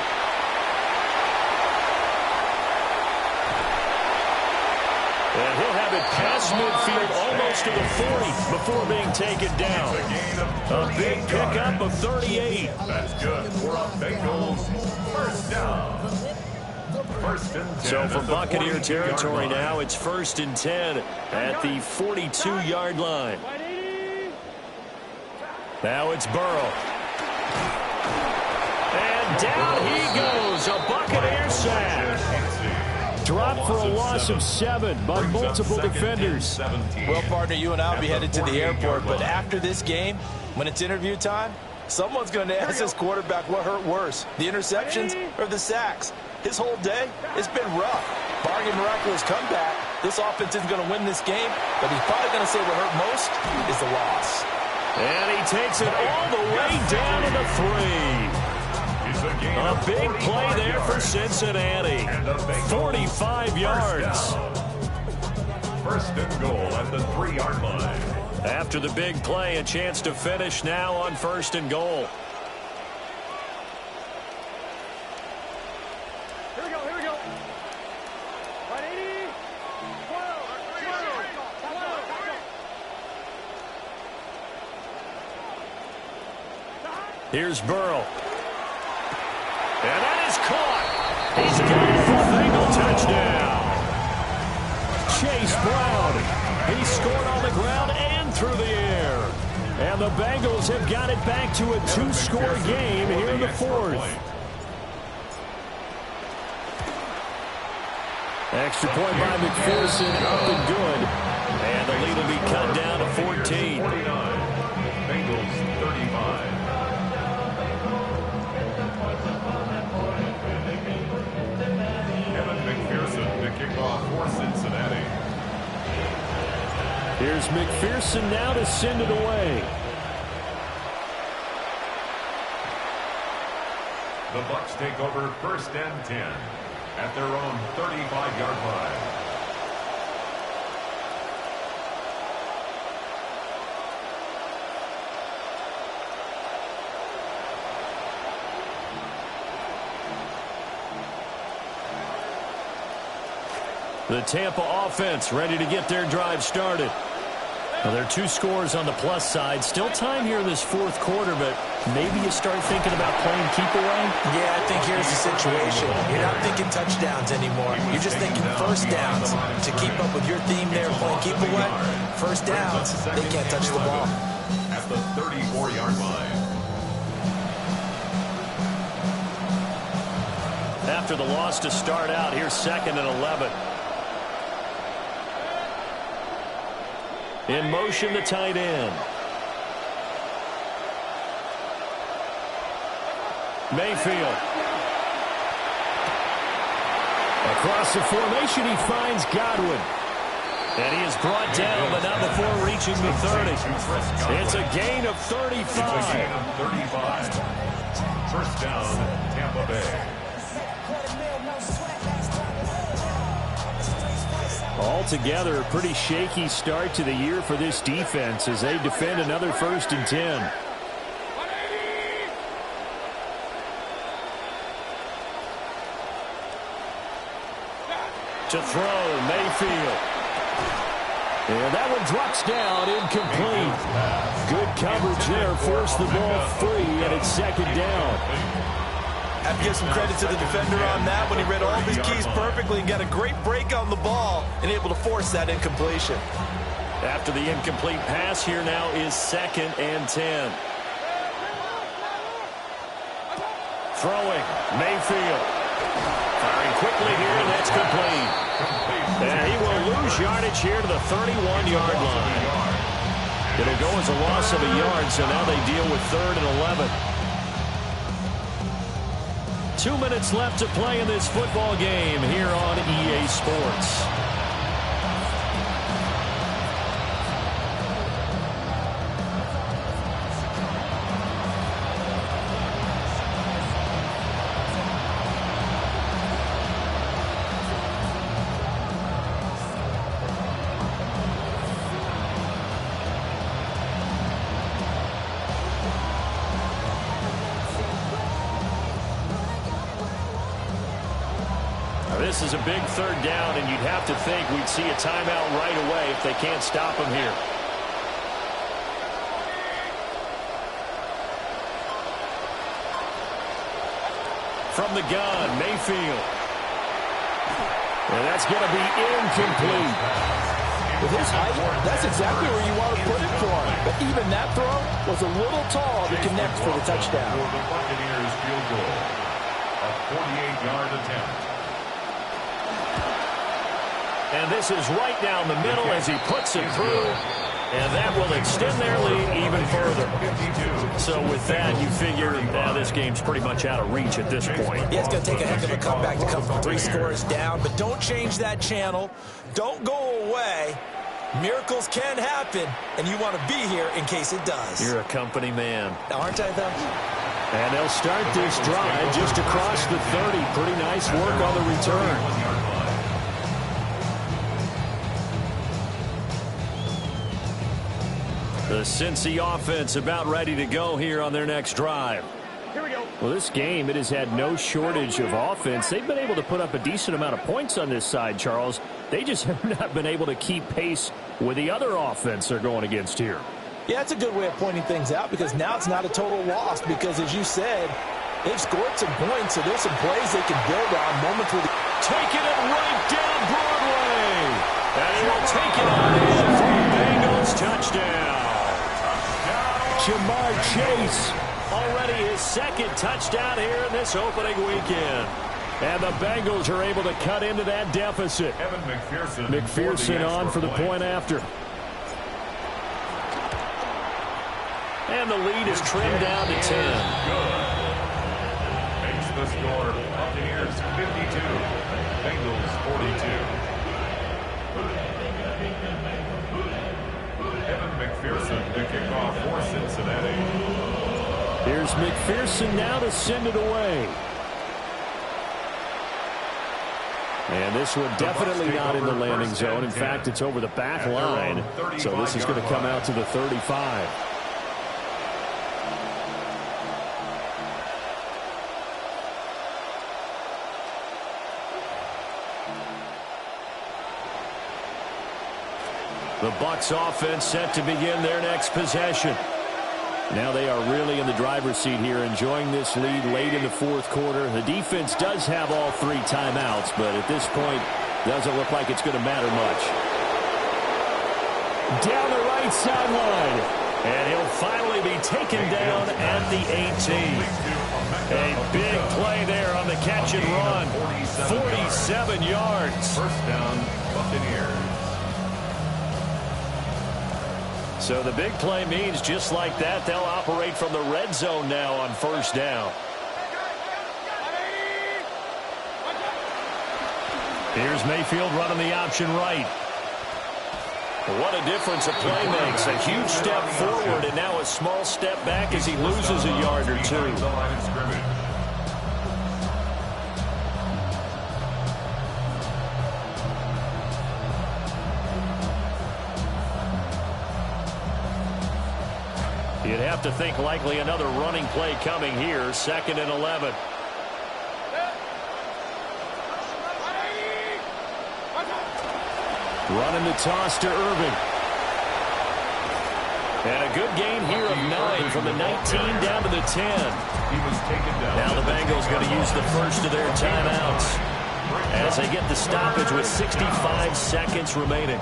And he'll have it past midfield almost to the 40 before being taken down. A big pickup of 38. That's good for a Bengals first down. So from Buccaneer territory now, it's 1st and 10 at the 42-yard line. Now it's Burrow. And down he goes, a Buccaneer sack. Dropped for a loss of 7 by multiple defenders. Well, partner, you and I will be headed to the airport, but after this game, when it's interview time, someone's going to ask this quarterback what hurt worse, the interceptions or the sacks. His whole day, it's been rough. Barring a miraculous comeback, this offense isn't going to win this game, but he's probably going to say what hurt most is the loss. And he takes it all the way down to the 3. A big play there for Cincinnati. 45 yards. First and goal at the 3-yard line. After the big play, a chance to finish now on 1st and goal. Here's Burrow. And that is caught. He's got it for a Bengal touchdown. Chase Brown. He scored on the ground and through the air. And the Bengals have got it back to a 2-score game here in the 4th. Extra point by McPherson, up and good. And the lead will be cut down to 14. 49. Bengals 35. Kickoff for Cincinnati. Here's McPherson now to send it away. The Bucs take over 1st and 10 at their own 35-yard line. The Tampa offense ready to get their drive started. Well, there are 2 scores on the plus side. Still time here in this 4th quarter, but maybe you start thinking about playing keep away? Yeah, I think here's the situation. You're not thinking touchdowns anymore. You're just thinking first downs. To keep up with your theme there, playing keep away, first downs, they can't touch the ball. At the 34-yard line. After the loss to start out, here's 2nd and 11. In motion, the tight end. Mayfield. Across the formation, he finds Godwin. And he is brought down, but not before reaching the 30. It's a gain of 35. It's a gain of 35. First down, Tampa Bay. Altogether, a pretty shaky start to the year for this defense as they defend another 1st and 10. To throw, Mayfield. And that one drops down, incomplete. Good coverage there, forced the ball free, and it's 2nd down. I have to give some credit to the defender on that when he read all of his keys perfectly and got a great break on the ball and able to force that incompletion. After the incomplete pass, here now is 2nd and 10. Throwing, Mayfield. Firing quickly here, and that's complete. And he will lose yardage here to the 31-yard line. It'll go as a loss of a yard, so now they deal with 3rd and 11. 2 minutes left to play in this football game here on EA Sports. this is a big third down, and you'd have to think we'd see a timeout right away if they can't stop him here. From the gun, Mayfield. And that's going to be incomplete. With his height, that's exactly where you want to put it for him. But even that throw was a little tall to connect for the touchdown. For the Buccaneers field goal, a 48-yard attempt. And this is right down the middle as he puts it through. And that will extend their lead even further. So with that, you figure now this game's pretty much out of reach at this point. Yeah, it's going to take a heck of a comeback to come from 3 scores down. But don't change that channel. Don't go away. Miracles can happen, and you want to be here in case it does. You're a company man. Aren't I, though? And they'll start this drive just across the 30. Pretty nice work on the return. The Cincy offense about ready to go here on their next drive. Here we go. Well, this game, it has had no shortage of offense. They've been able to put up a decent amount of points on this side, Charles. They just have not been able to keep pace with the other offense they're going against here. Yeah, it's a good way of pointing things out because now it's not a total loss because, as you said, they've scored some points, so there's some plays they can build on. Moments with taking it right down Broadway. And he'll take it on in for a Bengals touchdown. Jamar Chase, already his second touchdown here in this opening weekend. And the Bengals are able to cut into that deficit. Evan McPherson on for the point after. And the lead is trimmed down to 10. Good. Makes the score Buccaneers 52, Bengals 42. Evan McPherson to kick off for Cincinnati. Here's McPherson now to send it away. And this one definitely not in the landing zone. In fact, it's over the back line. So this is going to come out to the 35. The Bucs offense set to begin their next possession. Now they are really in the driver's seat here, enjoying this lead late in the fourth quarter. The defense does have all 3 timeouts, but at this point, doesn't look like it's going to matter much. Down the right sideline. And he'll finally be taken down at the 18. A big play there on the catch and run. 47 yards. First down, Buccaneers. So the big play means just like that, they'll operate from the red zone now on first down. Here's Mayfield running the option right. What a difference a play makes. A huge step forward and now a small step back as he loses a yard or 2. You'd have to think likely another running play coming here. 2nd and 11. Running the toss to Irving. And a good gain here of 9 from the 19 down to the 10. Now the Bengals going to use the first of their timeouts as they get the stoppage with 65 seconds remaining.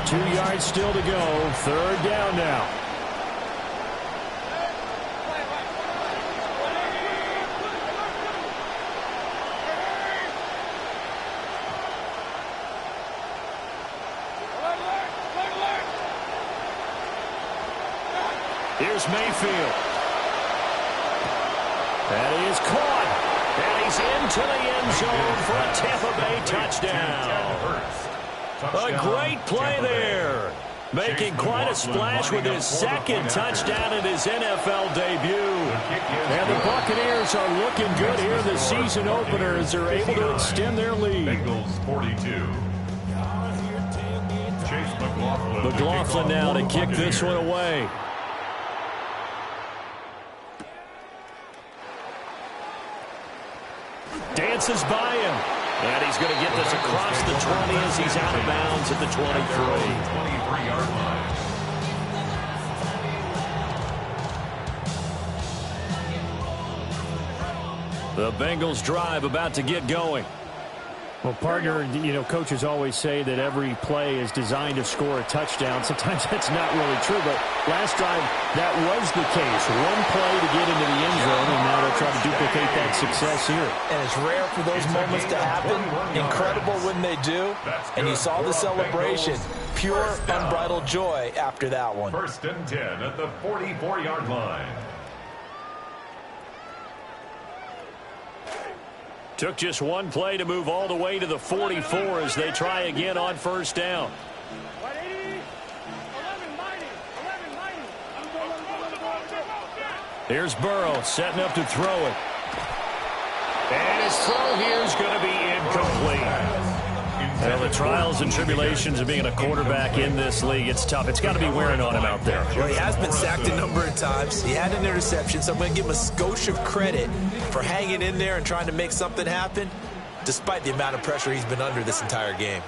2 yards still to go. 3rd down now. Here's Mayfield. And he is caught. And he's into the end zone for a Tampa Bay touchdown. A great play there. Making quite a splash with his 2nd touchdown in his NFL debut. And the Buccaneers are looking good here in the season opener as they're able to extend their lead. Bengals 42. Chase McLaughlin now to kick this one away. Dances by him. And he's going to get this across the 20 as he's out of bounds at the 23. 23-yard line. The Bengals drive about to get going. Well, partner, you know, coaches always say that every play is designed to score a touchdown. Sometimes that's not really true, but last drive, that was the case. One play to get into the end zone, and now they'll try to duplicate that success here. And it's rare for those moments to happen. Incredible when they do. And you saw the celebration. Pure, unbridled joy after that one. 1st and 10 at the 44-yard line. Took just one play to move all the way to the 44 as they try again on 1st down. Here's Burrow setting up to throw it. And his throw here is going to be incomplete. Well, the trials and tribulations of being a quarterback in this league, it's tough. It's got to be wearing on him out there. Well, he has been sacked a number of times. He had an interception, so I'm going to give him a skosh of credit for hanging in there and trying to make something happen, despite the amount of pressure he's been under this entire game.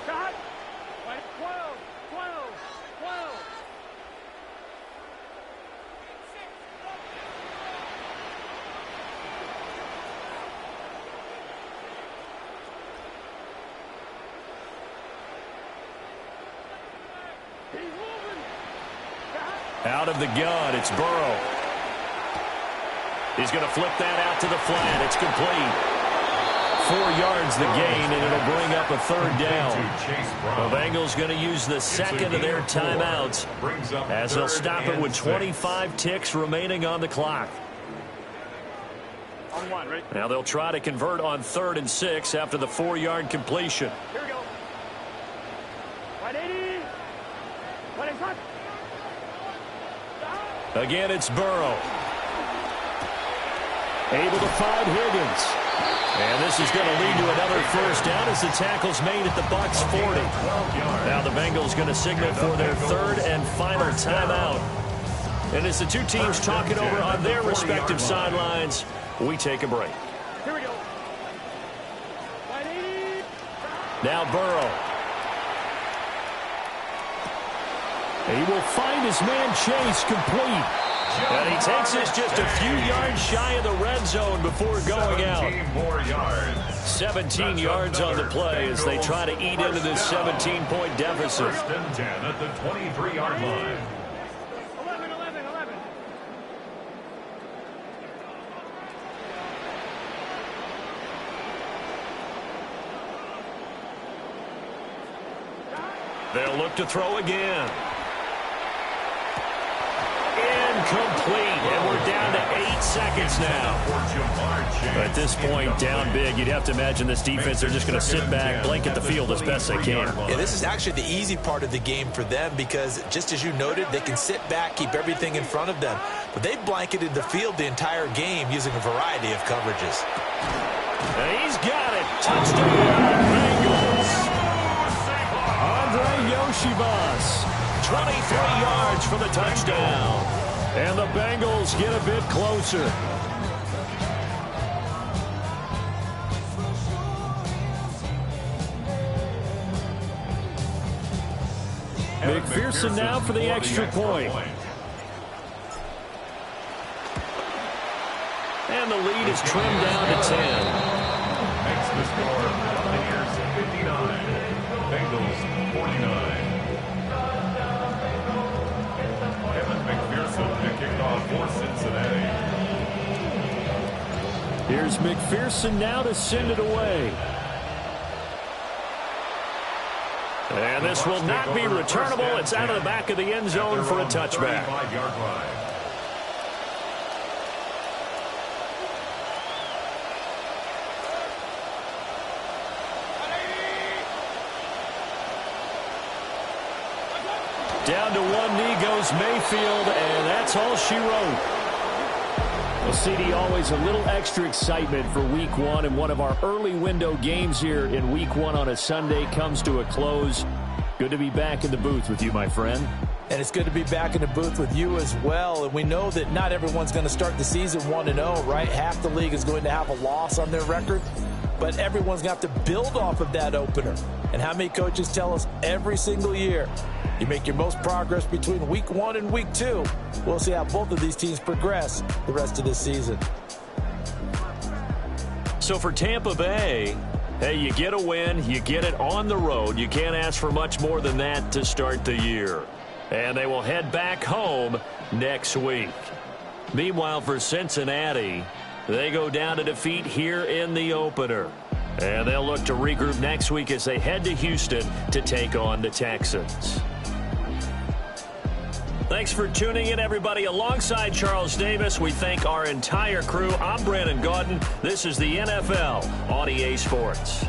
Out of the gun, it's Burrow. He's going to flip that out to the flat. It's complete. 4 yards the gain, and it'll bring up a 3rd down. The Bengals going to use the second of their timeouts as they'll stop it with 25 ticks remaining on the clock. Now they'll try to convert on 3rd and 6 after the 4-yard completion. Here we go. 180. 25. Again, it's Burrow. Able to find Higgins. And this is going to lead to another 1st down as the tackle's made at the Bucs 40. Now the Bengals going to signal for their 3rd and final timeout. And as the two teams talk it over on their respective sidelines, we take a break. Here we go. 180. Now Burrow. He will find his man Chase complete. And he takes this just a few yards shy of the red zone before going out. 17 more yards. 17 yards on the play as they try to eat into this 17-point deficit. 1st and 10 at the 23-yard line. 11, 11, 11. They'll look to throw again. Incomplete, and we're down to 8 seconds now. At this point, down big, you'd have to imagine this defense, they're just going to sit back, blanket the field as best they can. Yeah, this is actually the easy part of the game for them because, just as you noted, they can sit back, keep everything in front of them. But they've blanketed the field the entire game using a variety of coverages. And he's got it. Touchdown, Bengals. Andre Yoshibas, 23 yards for the touchdown. And the Bengals get a bit closer. McPherson now for the extra point. And the lead is trimmed down to 10. Makes the score Buccaneers 59, Bengals 49. Kevin McPherson to kick off for Cincinnati. Here's McPherson now to send it away. And this will not be returnable. It's out of the back of the end zone for a touchback. 35-yard line. Down to one knee goes Mayfield, and that's all she wrote. Well, CD, always a little extra excitement for Week 1, and one of our early window games here in Week 1 on a Sunday comes to a close. Good to be back in the booth with you, my friend. And it's good to be back in the booth with you as well. And we know that not everyone's going to start the season 1-0, right? Half the league is going to have a loss on their record. but everyone's going to have to build off of that opener. And how many coaches tell us every single year, you make your most progress between week 1 and week 2. We'll see how both of these teams progress the rest of this season. So for Tampa Bay, hey, you get a win, you get it on the road. You can't ask for much more than that to start the year. And they will head back home next week. Meanwhile, for Cincinnati, they go down to defeat here in the opener. And they'll look to regroup next week as they head to Houston to take on the Texans. Thanks for tuning in, everybody. Alongside Charles Davis, we thank our entire crew. I'm Brandon Gaudin. This is the NFL on EA Sports.